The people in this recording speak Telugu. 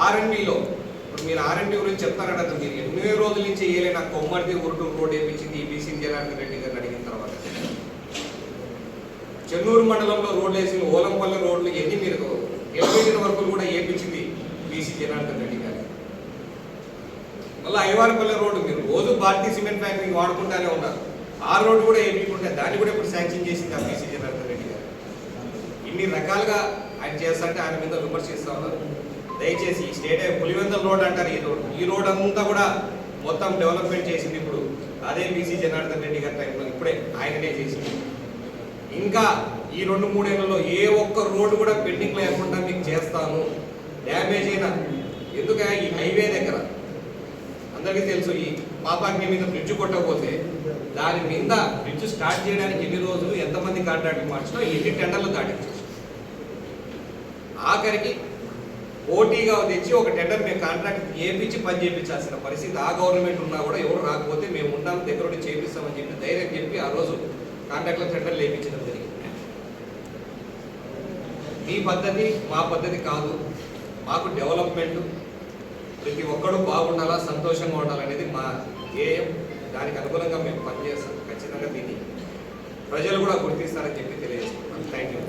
ఆర్ఎండ్బిలో ఇప్పుడు మీరు ఆర్ఎండ్బి గురించి చెప్తారట, మీరు 8 రోజుల నుంచి ఏలైనా కొమ్మర్ది ఉరుటూరు రోడ్ వేయించింది ఈబీసీ జనార్దన్ రెడ్డి గారిని అడిగిన తర్వాత. చెన్నూరు మండలంలో రోడ్లు వేసింది, ఓలంపల్లి రోడ్లు ఎన్ని మీరు ఎలివేటెడ్ వర్కులు కూడా వేయించింది బీసీ జనార్దన్ రెడ్డి గారు. మళ్ళీ ఐవారపల్లి రోడ్డు మీరు రోజు భారతీయ సిమెంట్ ఫ్యాక్టరీ వాడుకుంటానే ఉన్నారు, ఆ రోడ్డు కూడా వేయించుకుంటే దాన్ని కూడా ఇప్పుడు శాంక్షన్ చేసింది ఆ బీసీ జనార్దన్ రెడ్డి గారు. ఇన్ని రకాలుగా ఆయన చేస్తుంటే ఆయన మీద విమర్శిస్తూ ఉన్నారు. దయచేసి ఈ స్టేట్ పులివెందుల రోడ్ అంటారు, ఈ రోడ్ అంతా కూడా మొత్తం డెవలప్మెంట్ చేసింది ఇప్పుడు అదే బీసీ జనార్దన్ రెడ్డి గారి టైంలో, ఇప్పుడే ఆయననే చేసింది. ఇంకా ఈ 2-3 ఏళ్లలో ఏ ఒక్క రోడ్డు కూడా పెండింగ్ లేకుండా మీకు చేస్తాను. డ్యామేజ్ అయినా ఎందుకంటే ఈ హైవే దగ్గర అందరికీ తెలుసు, ఈ పాపాగ్ని మీద బ్రిడ్జ్ కొట్టకపోతే దాని మీద బ్రిడ్జ్ స్టార్ట్ చేయడానికి ఎన్ని రోజులు ఎంతమంది కాంట్రాక్టులు మార్చినా ఎన్ని టెండర్లు దాటించు. ఆఖరికి పోటీగా తెచ్చి ఒక టెండర్ మేము కాంట్రాక్ట్ చేయించి పని చేయించాల్సిన పరిస్థితి ఆ గవర్నమెంట్ ఉన్నా కూడా ఎవరు రాకపోతే మేము ఉన్నాం దగ్గరుండి చేపిస్తామని చెప్పి ధైర్యం చెప్పి ఆ రోజు కాంట్రాక్ట్లో టెండర్లు వేయించడం జరిగింది. మీ పద్ధతి మా పద్ధతి కాదు, మాకు డెవలప్మెంట్, ప్రతి ఒక్కడు బాగుండాలా, సంతోషంగా ఉండాలనేది మా ధ్యేయం. దానికి అనుగుణంగా మేము పనిచేస్తాం. ఖచ్చితంగా దీన్ని ప్రజలు కూడా గుర్తిస్తారని చెప్పి తెలియజేస్తున్నాం. Thank you.